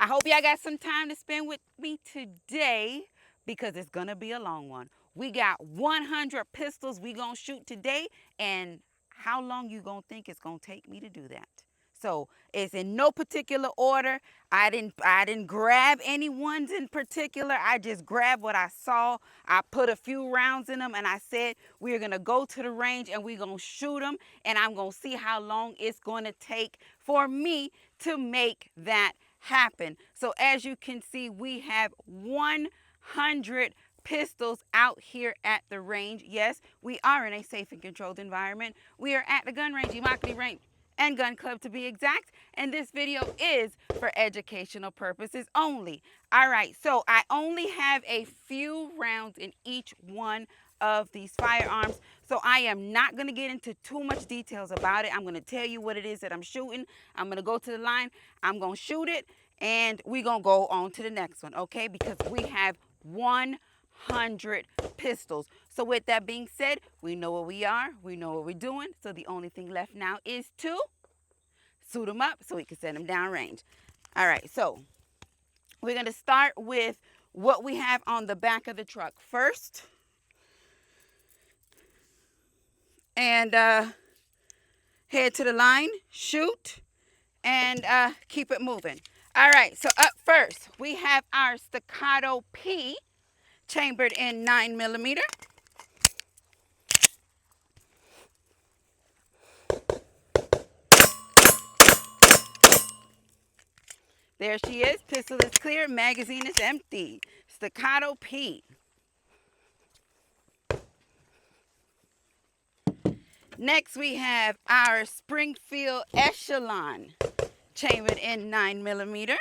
I hope y'all got some time to spend with me today because it's going to be a long one. We got 100 pistols we going to shoot today, and how long you going to think it's going to take me to do that? So it's in no particular order. I didn't grab any ones in particular. I just grabbed what I saw. I put a few rounds in them and I said we're gonna go to the range and we're gonna shoot them, and I'm gonna see how long it's gonna take for me to make that happen. So as you can see, we have 100 pistols out here at the range. Yes, we are in a safe and controlled environment. We are at the gun range, Immokalee Range and Gun Club to be exact. And this video is for educational purposes only. All right, so I only have a few rounds in each one of these firearms. So I am not going to get into too much details about it. I'm going to tell you what it is that I'm shooting. I'm going to go to the line. I'm going to shoot it. And we're going to go on to the next one, okay? Because we have 100 pistols. So with that being said, we know what we are. We know what we're doing. So the only thing left now is to suit them up so we can send them downrange. All right, so we're going to start with what we have on the back of the truck first. And head to the line, shoot, and keep it moving. All right, so up first, we have our Staccato P chambered in 9mm. There she is. Pistol is clear. Magazine is empty. Staccato P. Next, we have our Springfield Echelon chambered in 9mm.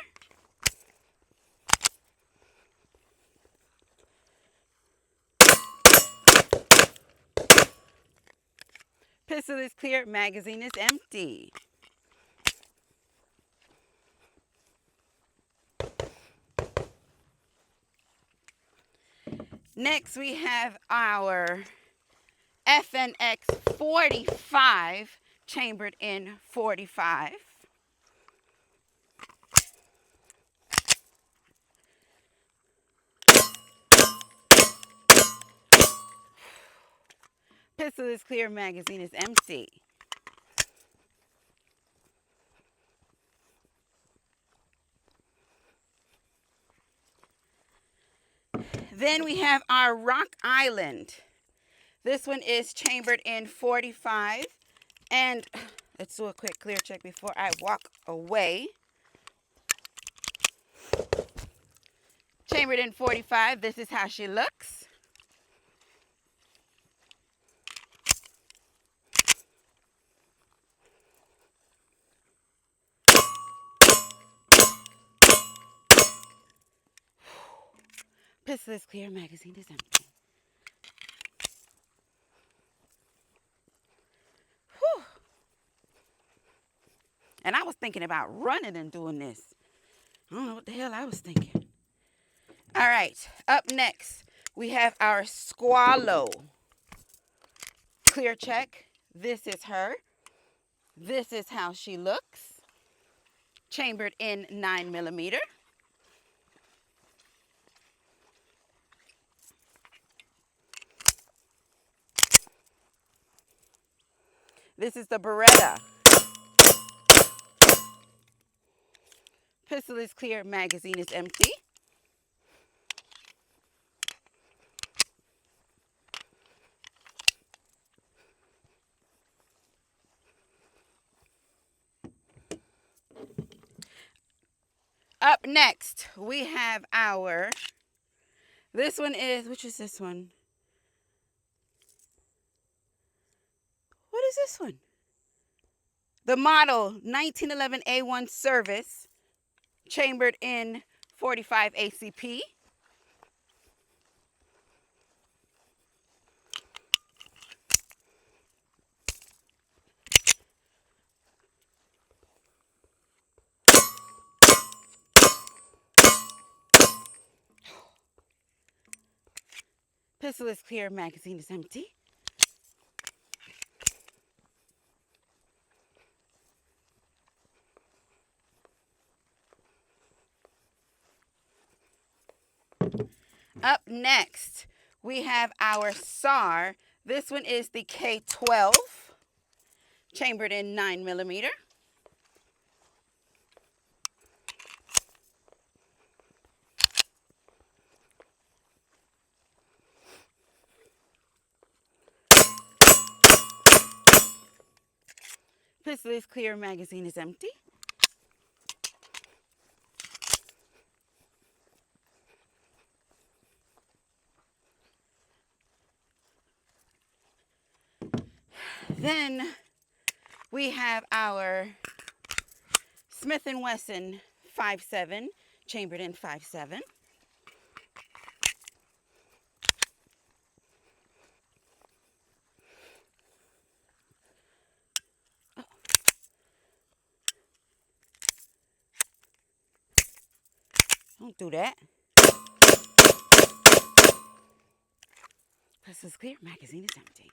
Pistol is clear. Magazine is empty. Next, we have our FNX 45 chambered in 45. Pistol is clear. Magazine is empty. Then we have our Rock Island. This one is chambered in 45. And let's do a quick clear check before I walk away. Chambered in 45. This is how she looks. Pistol is clear. Magazine is empty. Whew. And I was thinking about running and doing this. I don't know what the hell I was thinking. All right, up next, we have our Squallow. Clear check. This is her. This is how she looks. Chambered in 9mm. This is the Beretta. Pistol is clear. Magazine is empty. Up next, we have our, this one is, which is this one? What is this one? The model 1911 A1 Service, chambered in 45 ACP. Pistol is clear. Magazine is empty. Up next, we have our SAR. This one is the K12, chambered in 9mm. Pistol is clear, magazine is empty. Then we have our Smith & Wesson 5.7, chambered in 5.7. Oh. Don't do that. Pistol's clear, magazine is empty.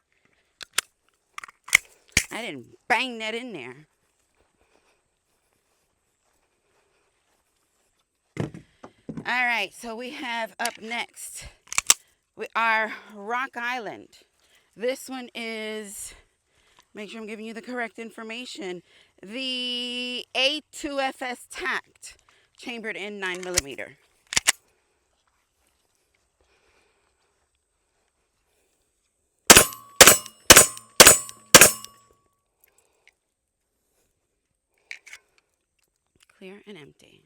I didn't bang that in there. All right, so we have up next our Rock Island. This one is, make sure I'm giving you the correct information, the A2FS Tact, chambered in 9mm. Clear and empty.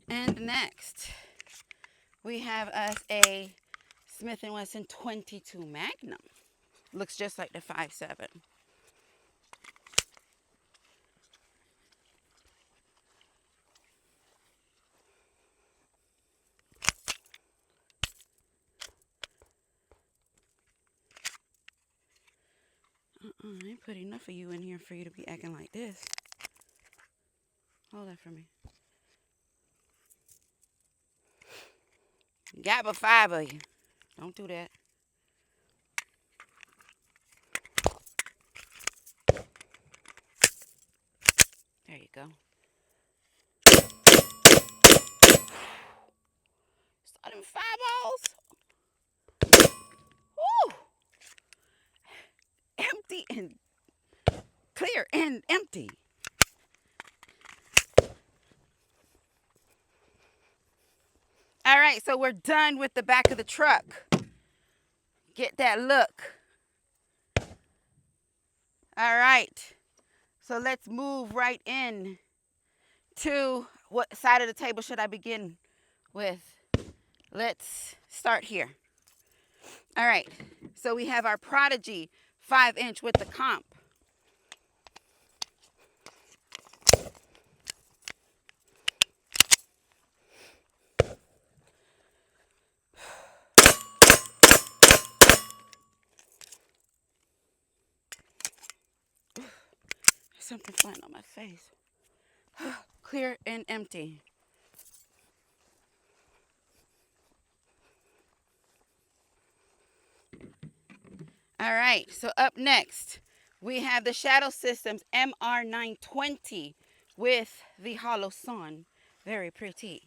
And next, we have us a Smith & Wesson 22 Magnum. Looks just like the 5.7. I ain't put enough of you in here for you to be acting like this. Hold that for me. Got but 5 of you. Don't do that. There you go. Saw them 5-balls. Woo! Empty and clear and empty. All right, so we're done with the back of the truck. Get that look. All right, so let's move right in to what side of the table should I begin with? Let's start here. All right, so we have our Prodigy 5-inch with the comp. Something flying on my face. Clear and empty. All right, so up next, we have the Shadow Systems MR920 with the Hollow Sun. Very pretty.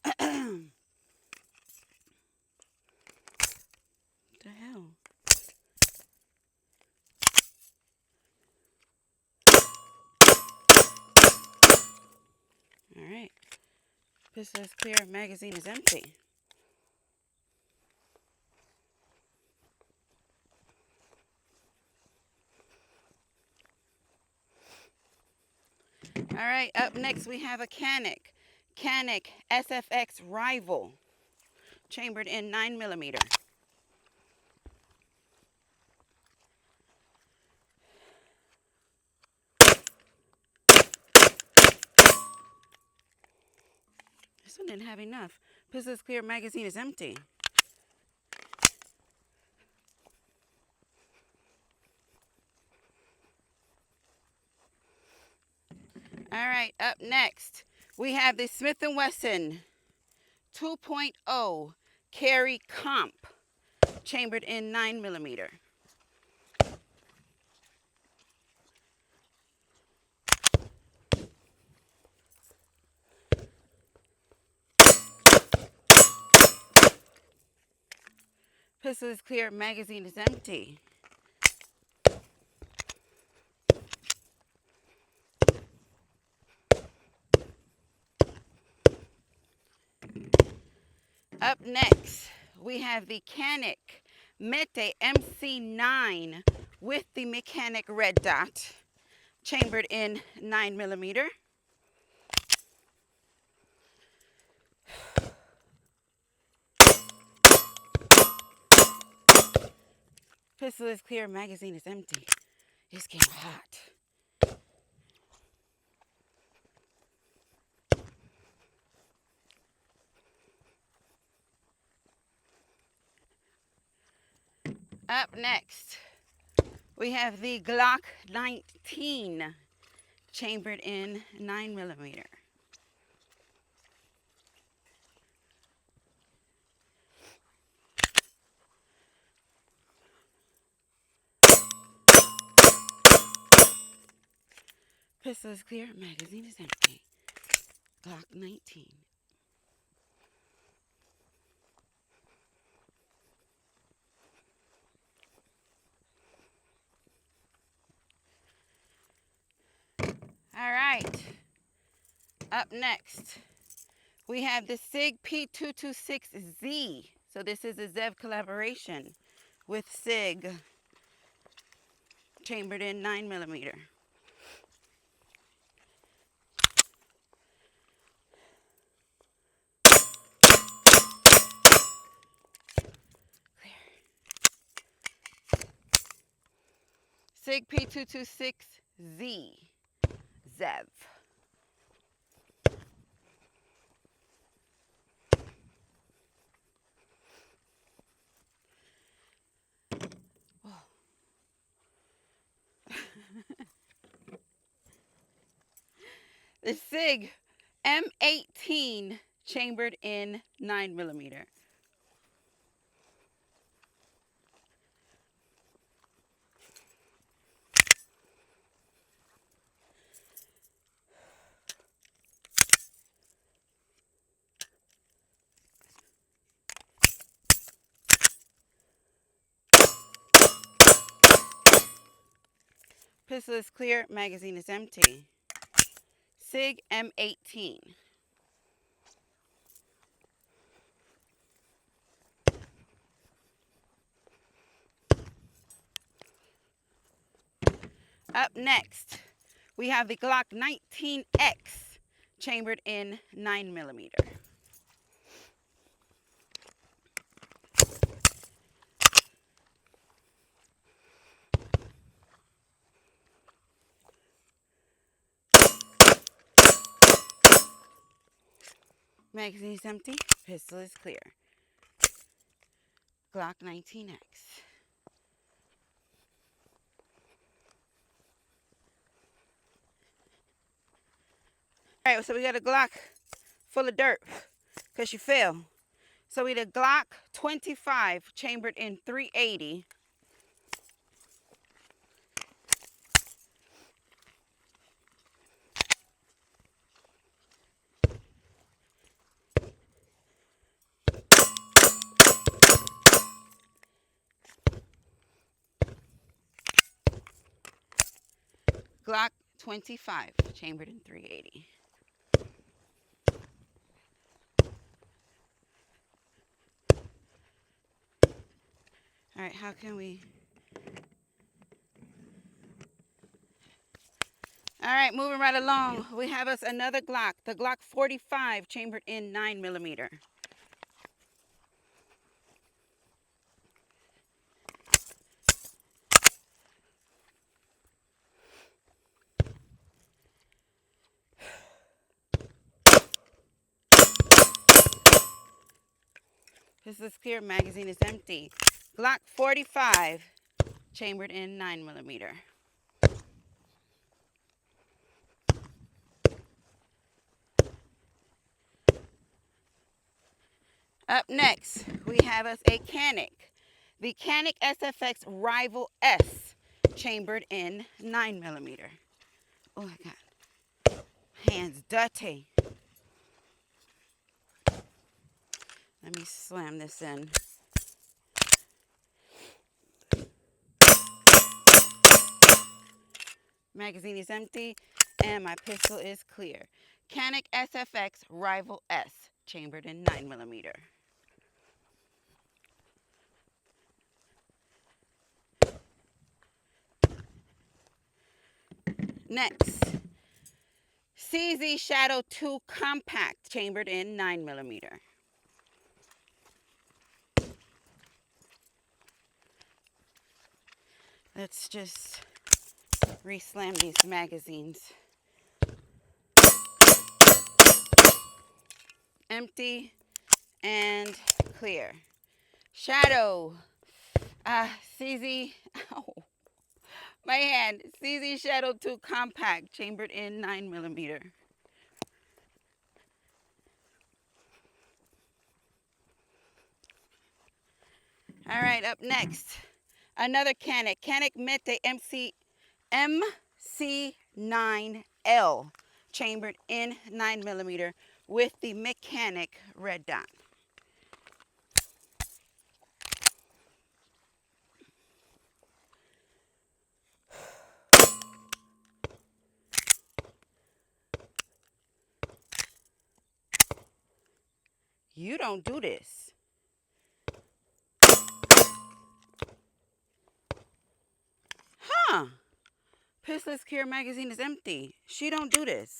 What the hell? All right. Pistol is clear, magazine is empty. All right, up next we have a Canik SFX Rival, chambered in 9mm. This one didn't have enough. Pistol is clear, magazine is empty. All right, up next, We have the Smith & Wesson 2.0 Carry Comp, chambered in 9mm. Pistol is clear, magazine is empty. Up next, we have the Canik Mete MC9 with the mechanic red dot, chambered in 9mm. Pistol is clear, magazine is empty. It's getting hot. Up next, we have the Glock 19, chambered in 9mm. Pistol is clear, magazine is empty. Glock 19. All right. Up next, we have the SIG P226Z. So this is a ZEV collaboration with SIG, chambered in 9mm. SIG P226Z, ZEV. The SIG M18, chambered in 9mm. Pistol is clear, magazine is empty. SIG M18. Up next, we have the Glock 19X, chambered in 9mm. Magazine is empty, pistol is clear. Glock 19X. All right, so we got a Glock full of dirt because you fell. So we got a Glock 25, chambered in 380. Glock 25, chambered in 380. All right, how can we... All right, moving right along, we have us another Glock, the Glock 45, chambered in 9mm. This is clear, magazine is empty. Glock 45, chambered in 9mm. Up next, we have us a Canic. The Canic SFX Rival S, chambered in 9mm. Oh, I got hands dirty. Let me slam this in. Magazine is empty and my pistol is clear. Canic SFX Rival S, chambered in 9mm. Next, CZ Shadow 2 Compact, chambered in 9mm. Let's just re-slam these magazines. Empty and clear. Shadow. CZ. Ow. My hand. CZ Shadow 2 Compact, chambered in 9mm. All right, up next, another Canic. Canic Mete MC9L, chambered in 9mm with the mechanic red dot. You don't do this. Huh. Pistless Care magazine is empty. She don't do this.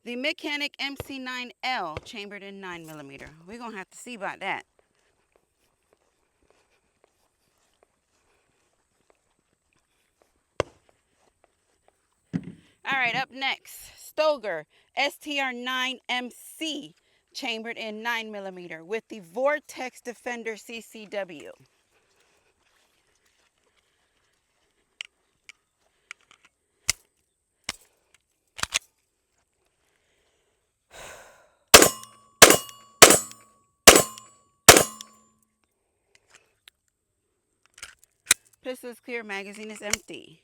The mechanic MC9L, chambered in 9mm. We're going to have to see about that. All right, up next, Stoeger STR9MC, chambered in 9mm with the Vortex Defender CCW. Pistols Clear magazine is empty.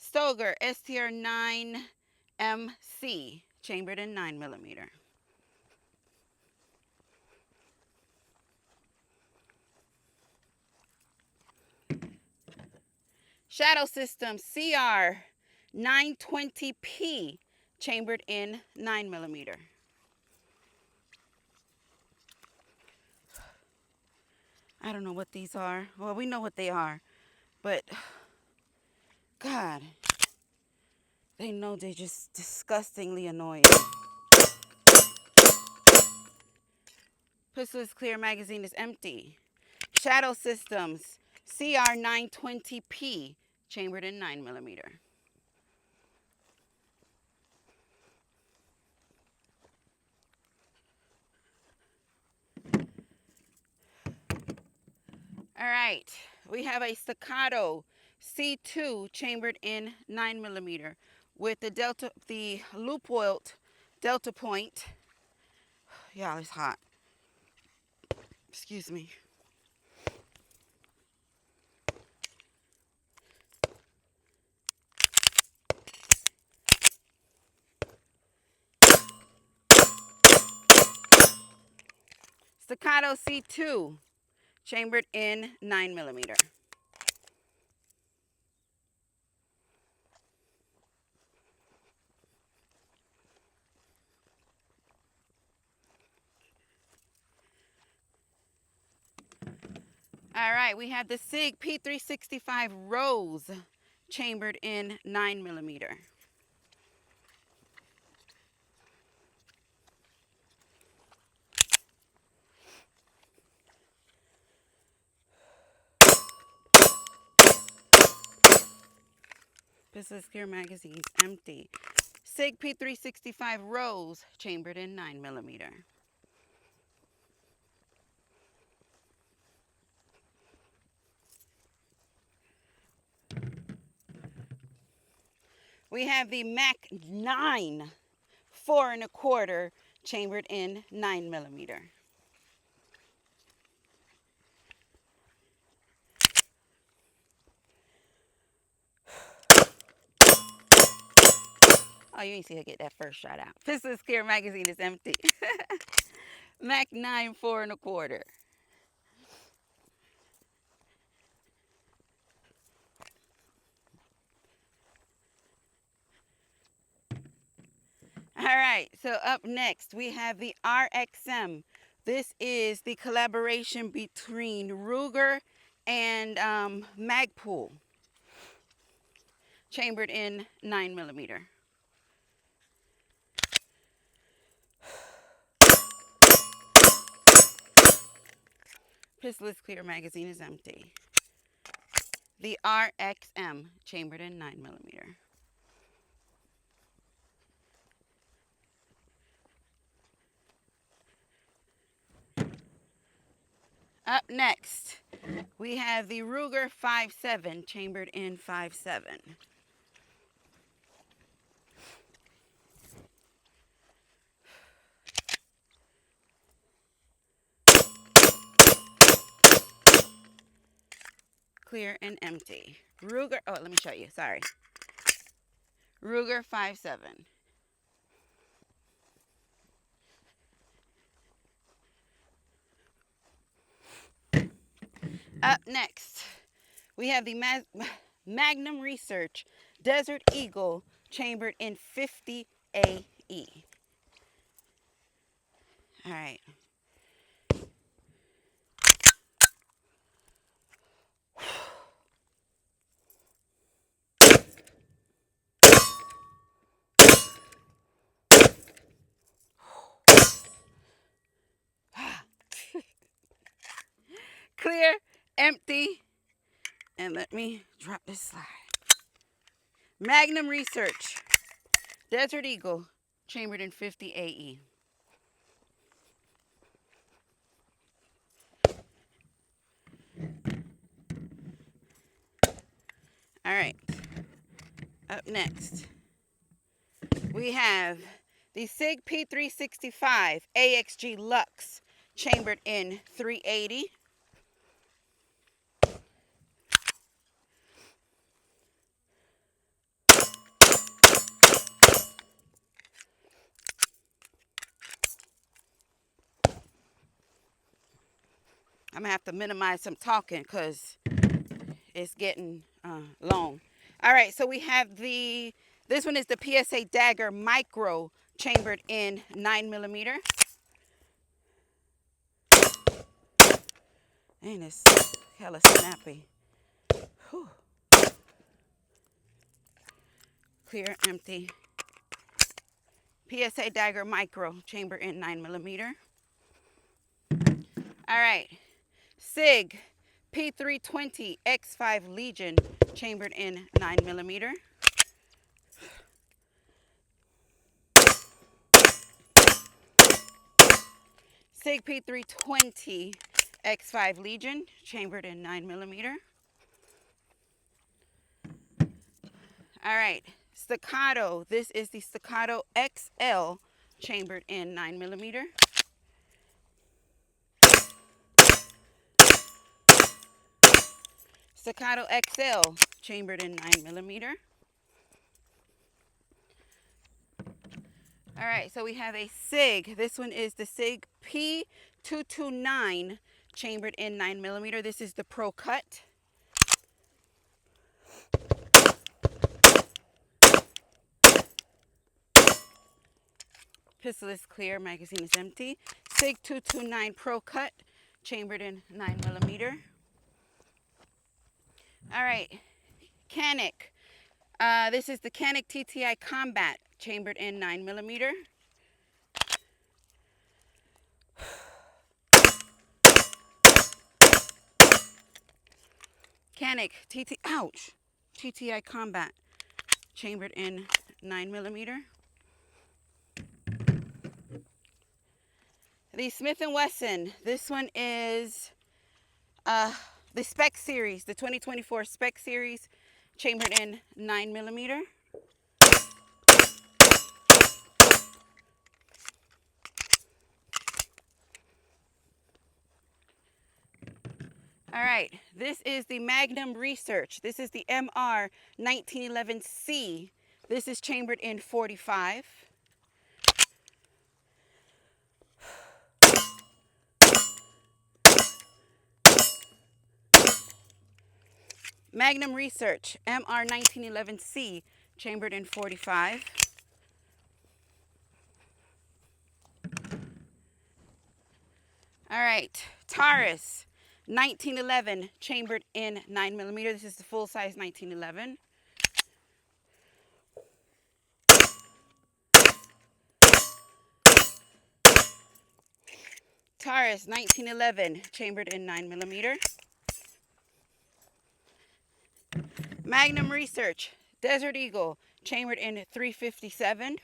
Stoeger STR9MC, chambered in 9mm. Shadow System CR920P, chambered in 9mm. I don't know what these are. Well, we know what they are, but God, they know they're just disgustingly annoying. Pistols Clear magazine is empty. Shadow Systems CR920P, chambered in 9mm. All right, we have a Staccato C2, chambered in 9mm with the loop oiled Delta Point. Y'all, it's hot. Excuse me. Staccato C2, chambered in 9mm. All right, we have the SIG P365 Rose, chambered in 9mm. Pistols Clear magazine's empty. SIG P365 Rose, chambered in 9mm. We have the Mac 9 4 1/4, chambered in 9mm. Oh, you ain't see her get that first shot out. Pistol is clear, magazine is empty. Mac 9, 4 1/4. All right, so up next we have the RXM. This is the collaboration between Ruger and Magpul, chambered in 9mm. Pistol is clear, magazine is empty. The RXM, chambered in 9mm. Up next, we have the Ruger 5.7, chambered in 5.7. Clear and empty. Ruger, oh, let me show you, sorry. Ruger 5.7. Up next, we have the Magnum Research Desert Eagle, chambered in 50 AE. All right. Clear, empty, and let me drop this slide. Magnum Research Desert Eagle, chambered in 50 AE. All right. Up next, we have the SIG P365 AXG Lux, chambered in 380. I'm gonna have to minimize some talking because it's getting long. All right, so we have this one is the PSA Dagger Micro, chambered in 9mm. And it's hella snappy. Whew. Clear, empty. PSA Dagger Micro, chambered in 9mm. All right, SIG P320 X5 Legion, chambered in 9mm. SIG P320 X5 Legion, chambered in 9mm. All right, Staccato. This is the Staccato XL, chambered in 9mm. Staccato XL, chambered in 9mm. All right, so we have a SIG. This one is the SIG P229, chambered in 9mm. This is the Pro Cut. Pistol is clear, magazine is empty. SIG 229 Pro Cut, chambered in 9mm. All right, Canic. This is the Canic TTI Combat, chambered in 9mm. Canic TTI Combat, chambered in 9mm. The Smith & Wesson. This one is the Spec Series, the 2024 Spec Series, chambered in 9mm. All right, this is the Magnum Research. This is the MR 1911C, This is chambered in 45. Magnum Research MR 1911C, chambered in 45. All right, Taurus 1911, chambered in 9mm. This is the full size 1911. Taurus 1911, chambered in 9mm. Magnum Research Desert Eagle, chambered in 357.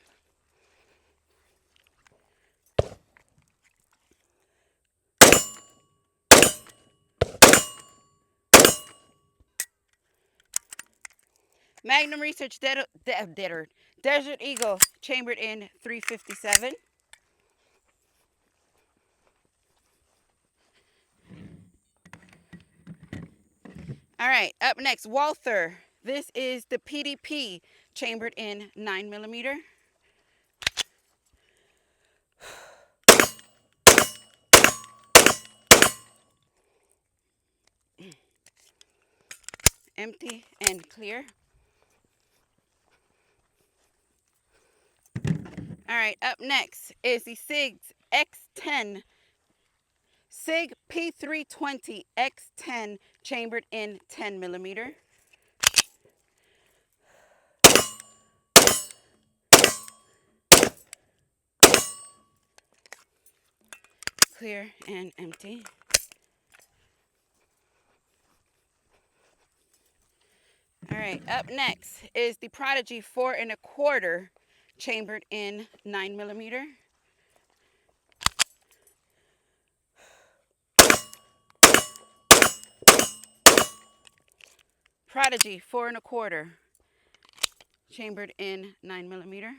Magnum Research Desert Eagle, chambered in 357. All right, up next, Walther. This is the PDP, chambered in 9mm. Empty and clear. All right, up next is the SIG X10, SIG P320 X10, chambered in 10mm. Clear and empty. All right, up next is the Prodigy 4 1/4, chambered in 9mm. Prodigy 4 1/4, chambered in 9mm.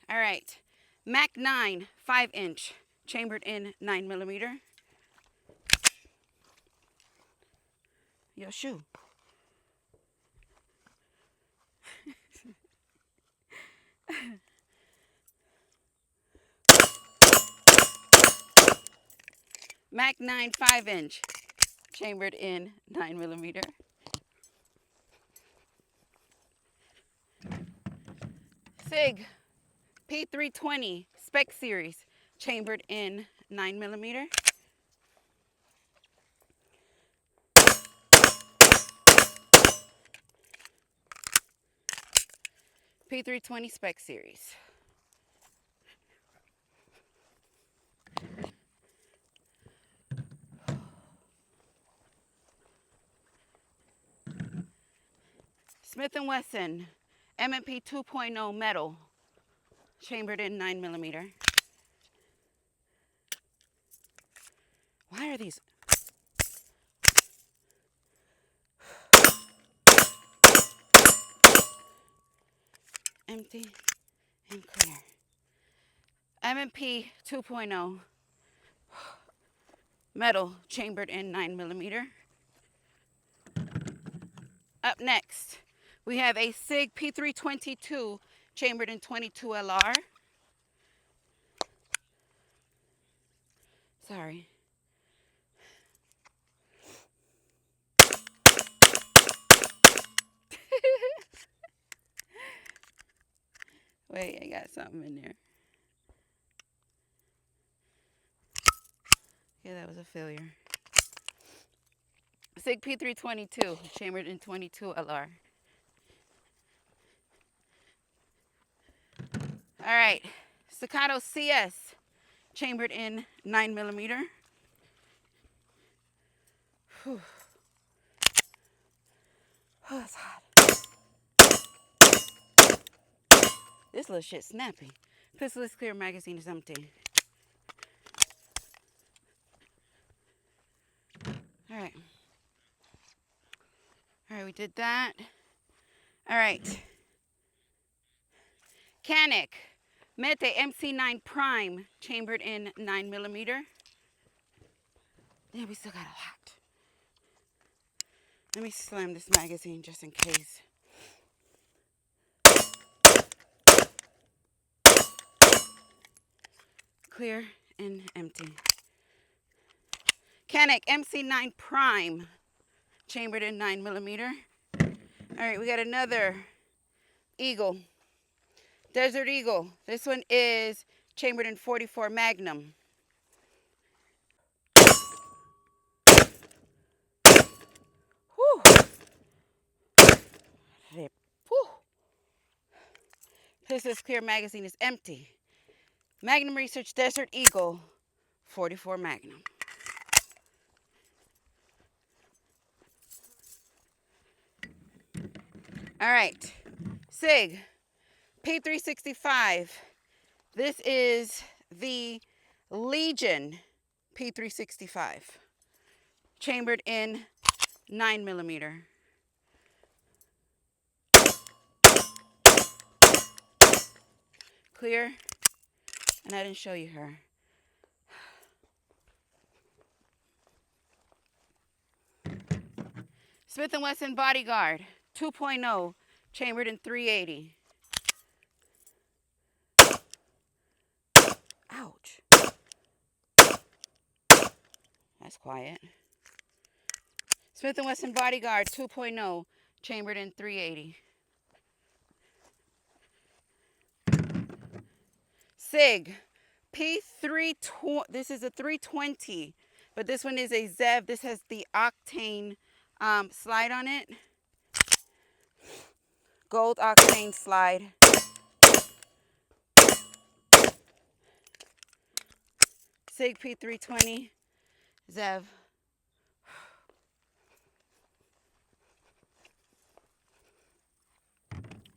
All right, Mac 9 5-inch, chambered in 9mm. Your shoe. Mac 9 5-inch, chambered in 9mm. SIG P320 Spec Series, chambered in 9mm. P320 Spec Series. Smith & Wesson M&P 2.0 metal, chambered in 9mm. Why are these? Empty and clear. M&P 2.0 metal, chambered in 9mm. Up next, we have a SIG P322, chambered in 22 LR. Sorry. Wait, I got something in there. Yeah, that was a failure. SIG P322, chambered in 22 LR. All right, Staccato CS, chambered in 9mm. Whew. Oh, it's hot. This little shit's snappy. Pistol is clear, magazine is empty. All right. All right, we did that. All right. Canic Mete MC9 Prime, chambered in 9mm. Yeah, we still got a lot. Let me slam this magazine just in case. Clear and empty. Canik MC9 Prime, chambered in 9mm. All right, we got another Eagle, Desert Eagle. This one is chambered in 44 Magnum. Whew. Whew. This clear magazine is empty. Magnum Research Desert Eagle, 44 Magnum. All right, SIG P365. This is the Legion P365, chambered in 9mm. Clear, and I didn't show you her. Smith & Wesson Bodyguard 2.0, chambered in 380. Ouch. That's quiet. Smith & Wesson Bodyguard 2.0, chambered in 380. SIG P320. This is a 320, but this one is a ZEV. This has the octane slide on it. Gold octane slide. SIG P320, ZEV.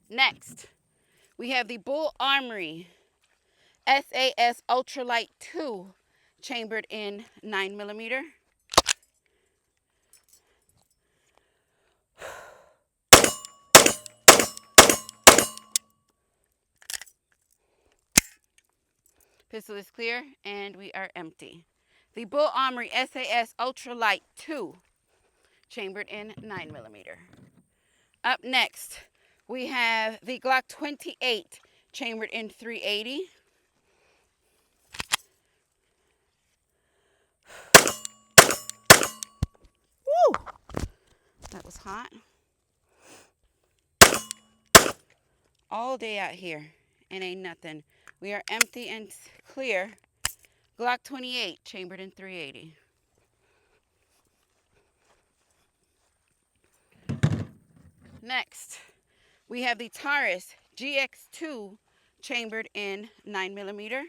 Next, we have the Bull Armory SAS Ultralight 2, chambered in 9mm. Pistol is clear, and we are empty. The Bull Armory SAS Ultralight 2, chambered in 9mm. Up next, we have the Glock 28, chambered in 380. Woo! That was hot. All day out here, and ain't nothing. We are empty and clear. Glock 28, chambered in 380. Next, we have the Taurus GX2, chambered in 9mm.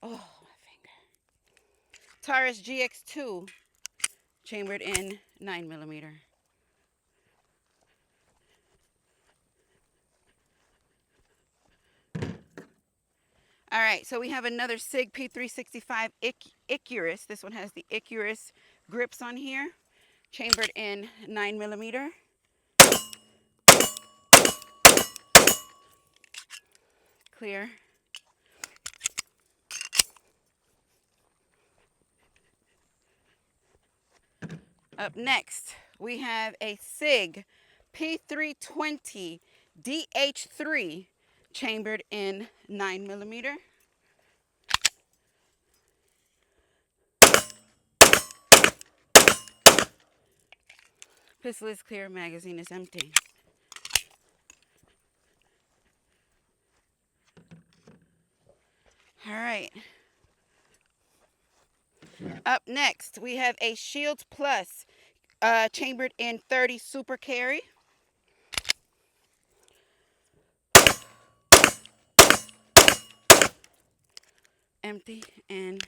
Oh, my finger. Taurus GX2, chambered in 9mm. All right, so we have another SIG P365 Icarus. This one has the Icarus grips on here, chambered in 9mm. Clear. Up next, we have a SIG P320 DH3, chambered in 9mm. Pistol is clear, magazine is empty. All right. Up next, we have a Shield Plus, chambered in 30 Super Carry. Empty and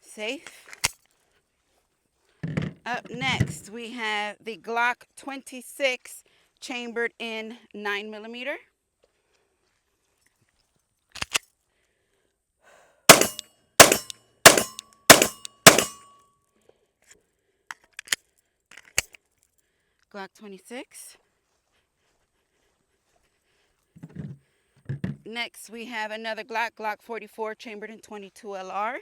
safe. Up next, we have the Glock 26, chambered in 9mm. Glock 26. next we have another Glock 44 chambered in 22 LR.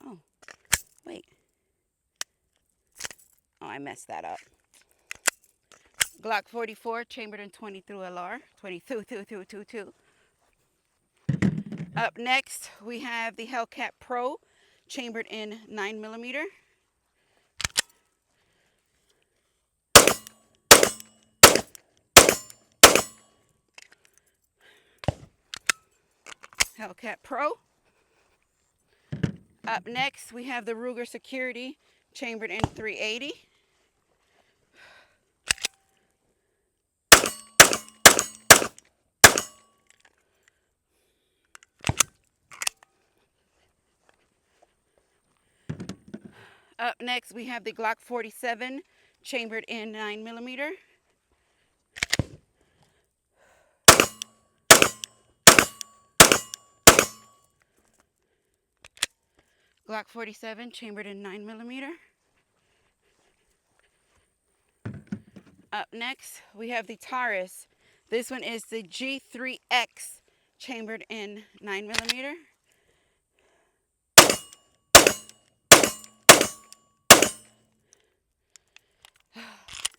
Oh, wait. Oh, I messed that up. Glock 44 chambered in 22 LR. 22. Up next, we have the Hellcat Pro chambered in 9mm. Hellcat Pro. Up next, we have the Ruger Security chambered in 380. Up next, we have the Glock 47 chambered in 9mm. Glock 47 chambered in 9mm. Up next, we have the Taurus. This one is the G3X chambered in 9mm.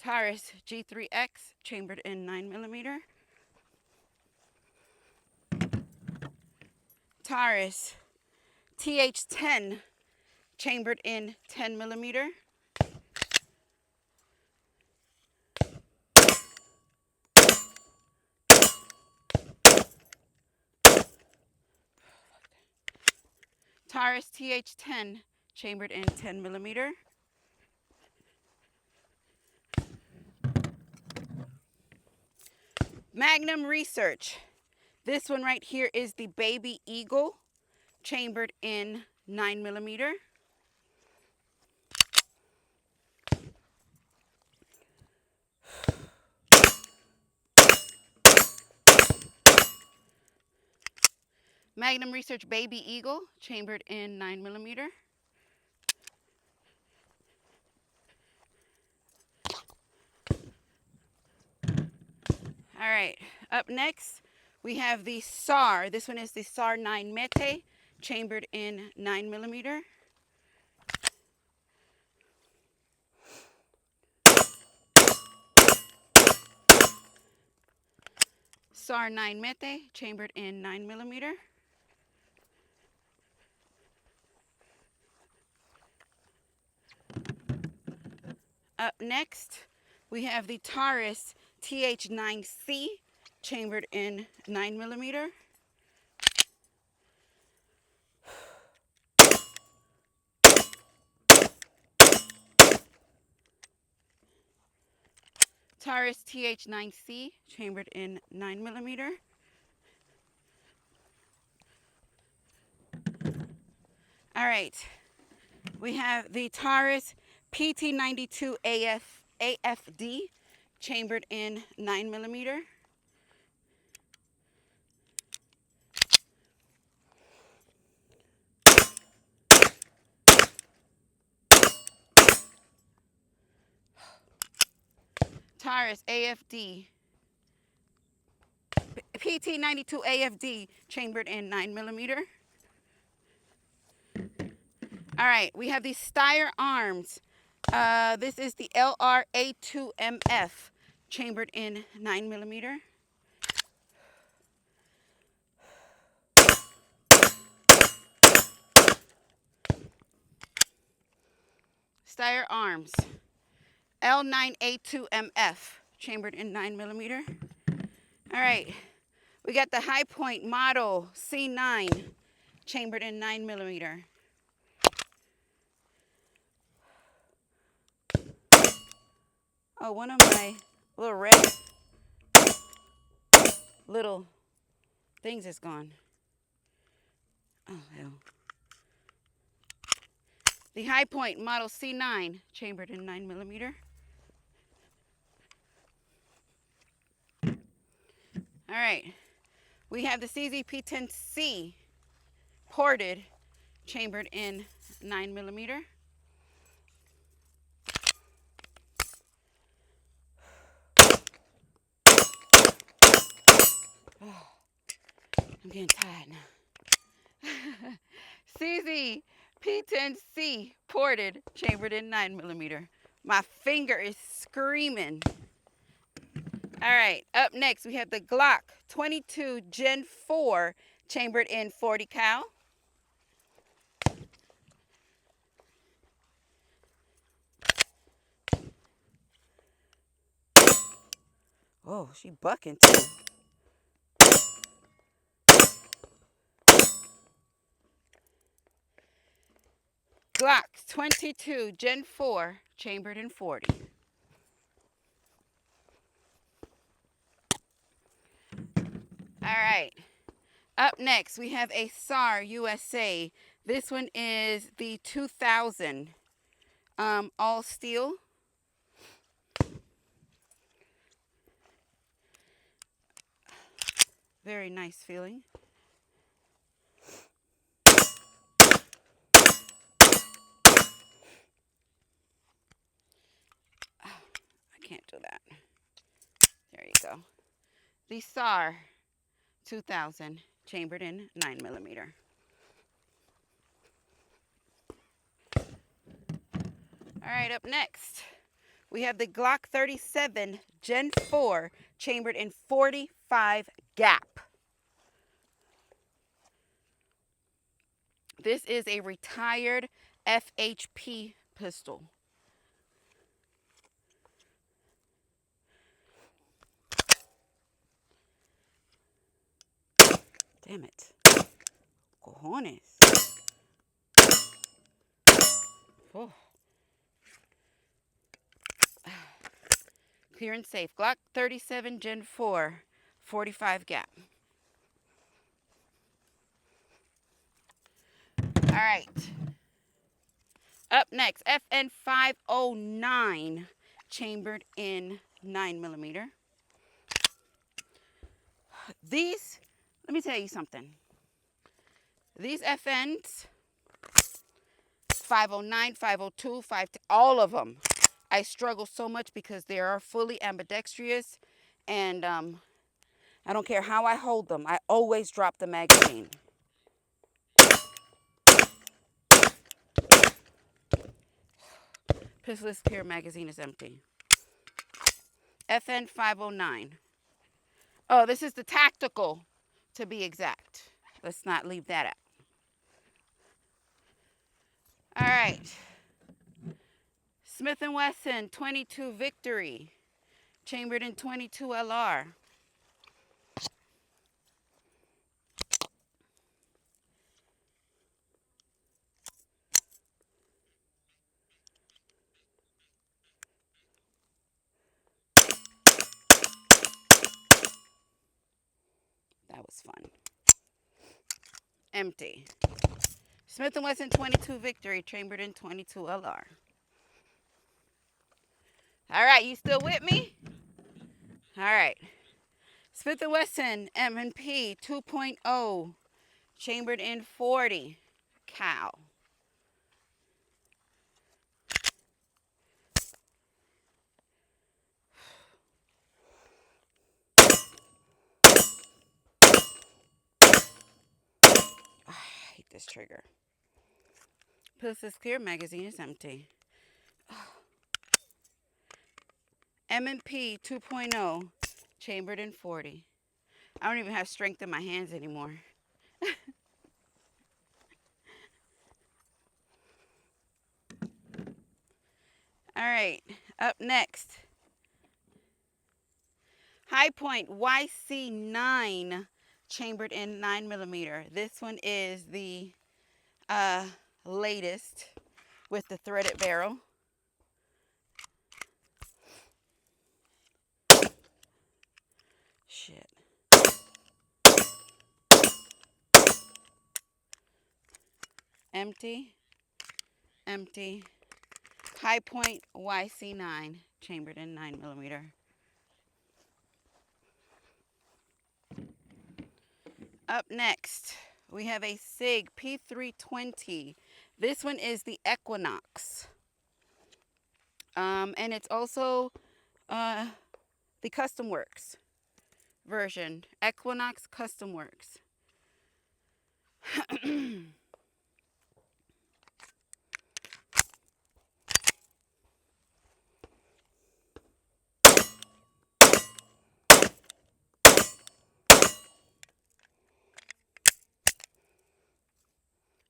Taurus G3X chambered in 9mm. Taurus TH10 chambered in 10mm. Taurus TH10 chambered in 10mm. Magnum Research. This one right here is the Baby Eagle chambered in 9mm. Magnum Research Baby Eagle chambered in 9mm. All right, up next we have the SAR. This one is the SAR 9 Mete chambered in 9mm. SAR 9 Mete chambered in 9mm. Up next, we have the Taurus TH9C chambered in 9mm. Taurus TH9C chambered in 9mm. All right, we have the Taurus PT92 AFD chambered in 9mm. Taurus AFD PT92 AFD chambered in 9mm. All right, we have the Steyr Arms. This is the LRA2MF chambered in 9mm. Steyr Arms L9A2MF chambered in 9mm. All right, we got the High Point Model C9 chambered in 9mm. Oh, one of my little red little things is gone. Oh, hell. The High Point Model C9 chambered in 9mm. All right, we have the CZP-10C ported chambered in 9mm. I'm getting tired now. CZ P10C ported, chambered in 9mm. My finger is screaming. All right, up next we have the Glock 22 Gen 4, chambered in 40 cal. Oh, she bucking too. Glock 22 Gen 4, chambered in 40. All right. Up next, we have a SAR USA. This one is the 2000 all steel. Very nice feeling. I can't do that. There you go. The SAR 2000, chambered in 9mm. All right, up next, we have the Glock 37 Gen 4, chambered in 45 gap. This is a retired FHP pistol. Damn it. Cojones. Oh. Clear and safe. Glock 37 Gen 4, 45 gap. All right. Up next, FN 509, chambered in 9mm. These, let me tell you something. These FNs, 509, 502, 510, all of them, I struggle so much because they are fully ambidextrous, and I don't care how I hold them. I always drop the magazine. Pistolless clear, magazine is empty. FN 509. Oh, this is the tactical, to be exact. Let's not leave that out. All right. Smith & Wesson 22 Victory, chambered in 22 LR. That was fun. Empty. Smith & Wesson 22 Victory, chambered in 22 LR. All right, you still with me? All right. Smith & Wesson M&P 2.0, chambered in 40 cal. I hate this trigger. Pistol's clear, magazine is empty. M&P 2.0, chambered in 40. I don't even have strength in my hands anymore. All right, up next. High Point YC9, chambered in 9mm. This one is the latest with the threaded barrel. Shit. Empty, empty. High Point YC9, chambered in 9mm. Up next, we have a SIG P320. This one is the Equinox. And it's also the Custom Works version. Equinox Custom Works.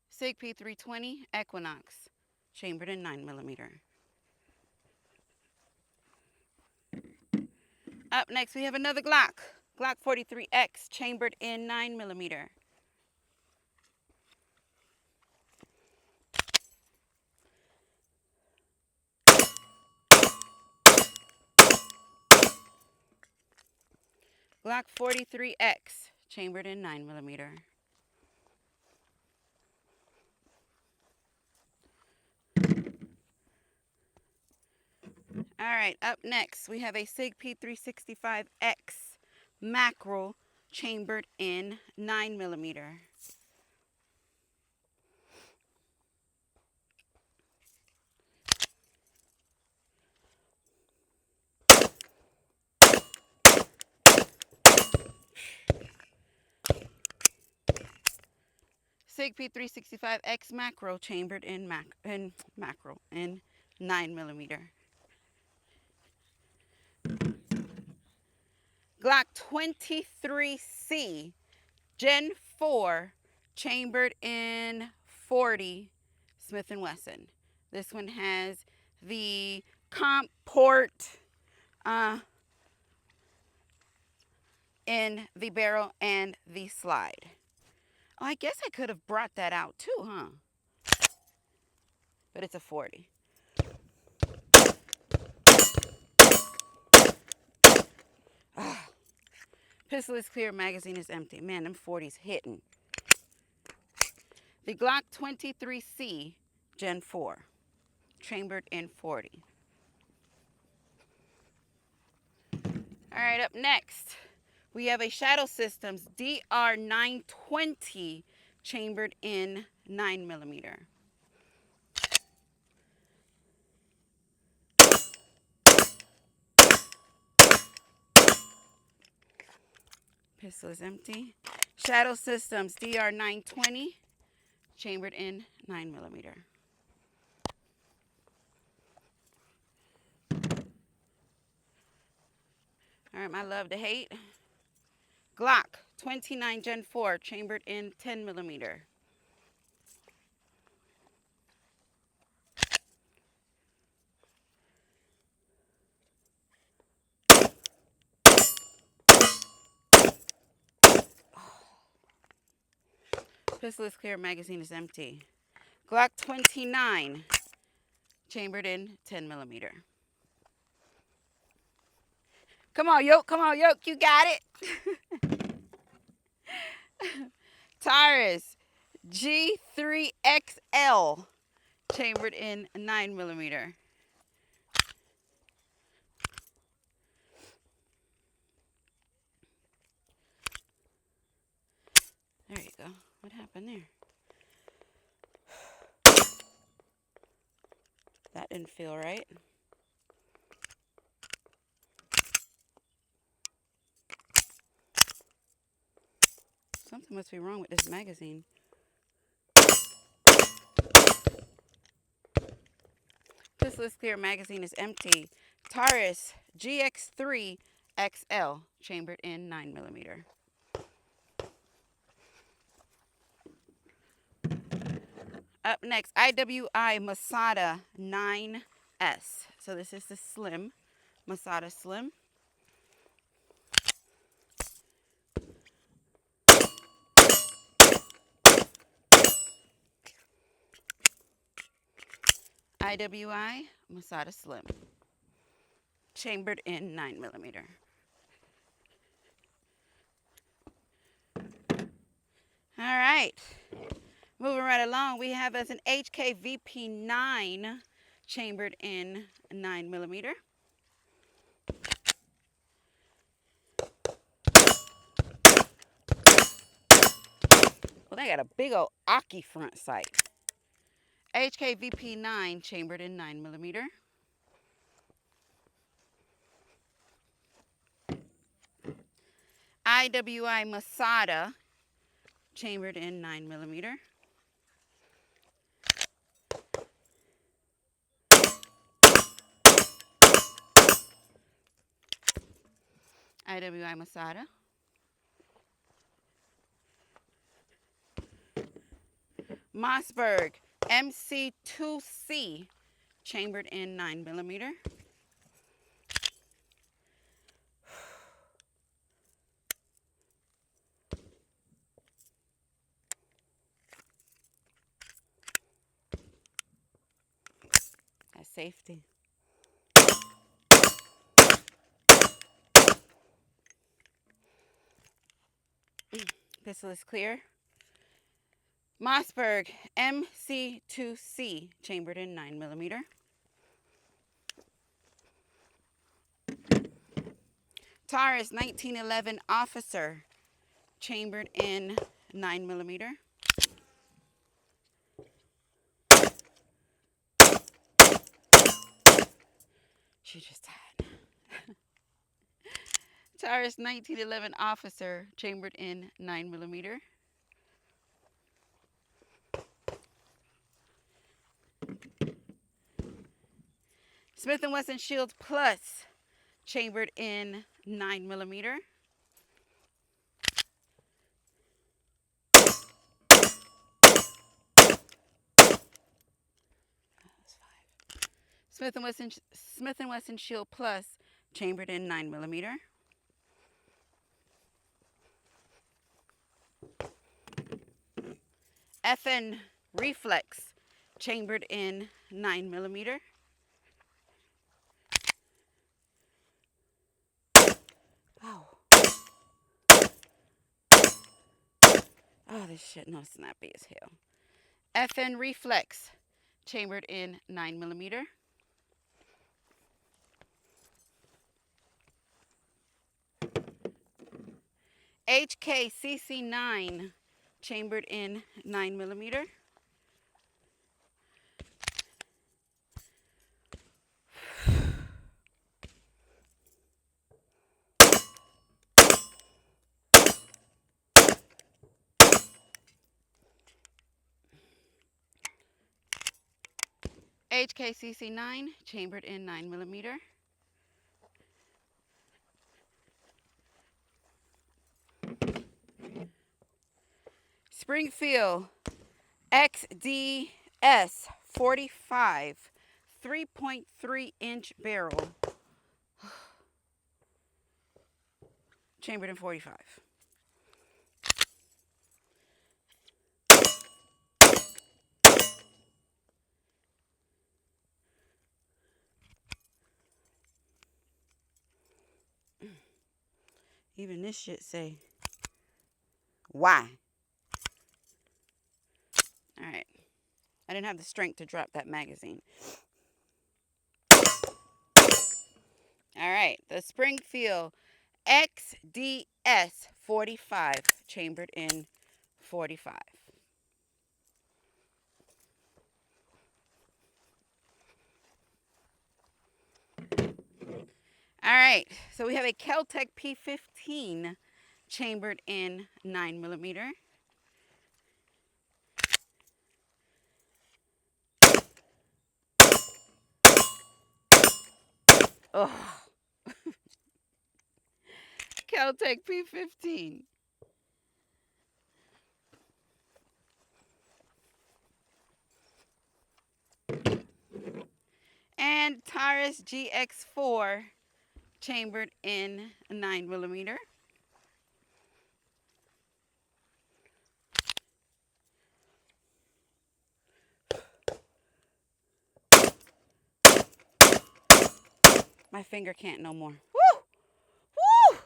SIG P320 Equinox, chambered in 9mm. Up next, we have another Glock. Glock 43X, chambered in 9mm. Glock 43X, chambered in 9mm. All right, up next, we have a SIG P365X mackerel, chambered in 9mm. SIG P365X macro, chambered in mackerel in 9mm. Glock 23C Gen 4, chambered in 40 Smith & Wesson. This one has the comp port in the barrel and the slide. Oh, I guess I could have brought that out too, huh? But it's a 40. Ah. Pistol is clear, magazine is empty. Man, them 40s hitting. The Glock 23C Gen 4, chambered in 40. All right, up next, we have a Shadow Systems DR920, chambered in 9mm. Pistol is empty. Shadow Systems DR920, chambered in 9mm. All right, my love to hate. Glock 29 Gen 4, chambered in 10mm. Pistol is clear, magazine is empty. Glock 29, chambered in 10mm. Come on, Yoke, you got it. Taurus G3XL, chambered in 9mm. There you go. What happened there? That didn't feel right. Something must be wrong with this magazine. Pistol is clear, magazine is empty. Taurus GX3XL, chambered in 9mm. Up next, IWI Masada 9S. So this is the Slim, Masada Slim. IWI Masada Slim, chambered in 9mm. All right, moving right along, we have as an HK VP9, chambered in 9mm. Well, they got a big old Aki front sight. HK VP9, chambered in 9mm. IWI Masada, chambered in 9mm. IWI Masada. Mossberg MC2C, chambered in 9mm. That's safety. Pistol is clear. Mossberg MC2C, chambered in 9mm. Taurus 1911 Officer, chambered in 9mm. She just died. Taurus 1911 Officer, chambered in 9mm. Smith & Wesson Shield Plus, chambered in 9mm. Smith & Wesson Shield Plus, chambered in 9mm. FN Reflex, chambered in 9mm. Oh. Oh, this shit no snappy as hell. FN Reflex, chambered in 9mm. HKCC9, chambered in 9mm. HKCC9, chambered in 9mm. Springfield XDS 45, 3.3-inch barrel, chambered in 45. Even this shit say, why? All right. I didn't have the strength to drop that magazine. All right. The Springfield XDS 45, chambered in 45. All right. So we have a Kel-Tec P15, chambered in 9mm. Oh. Kel-Tec P15. And Taurus GX4, chambered in 9mm. My finger can't no more. Woo! Woo!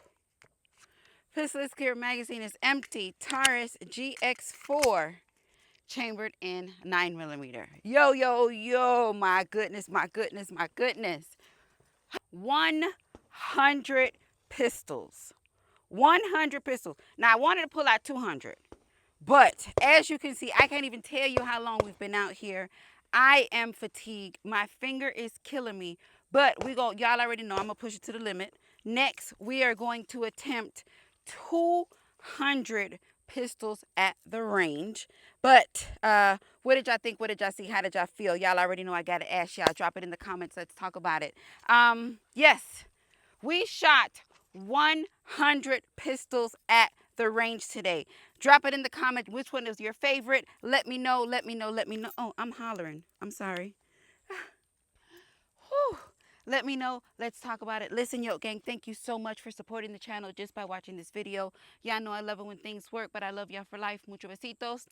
Pistol is clear, magazine is empty. Taurus GX4, chambered in 9mm. Yo, yo, yo, my goodness, my goodness, my goodness. 100 pistols. 100 pistols. Now, I wanted to pull out 200. But as you can see, I can't even tell you how long we've been out here. I am fatigued. My finger is killing me. But y'all already know I'm going to push it to the limit. Next, we are going to attempt 200 pistols at the range. But what did y'all think? What did y'all see? How did y'all feel? Y'all already know I gotta ask y'all. Drop it in the comments. Let's talk about it. Yes, we shot 100 pistols at the range today. Drop it in the comments. Which one is your favorite? Let me know. Let me know. Let me know. Oh, I'm hollering. I'm sorry. Whew. Let me know. Let's talk about it. Listen, Yoke Gang, thank you so much for supporting the channel just by watching this video. Y'all know I love it when things work, but I love y'all for life. Mucho besitos.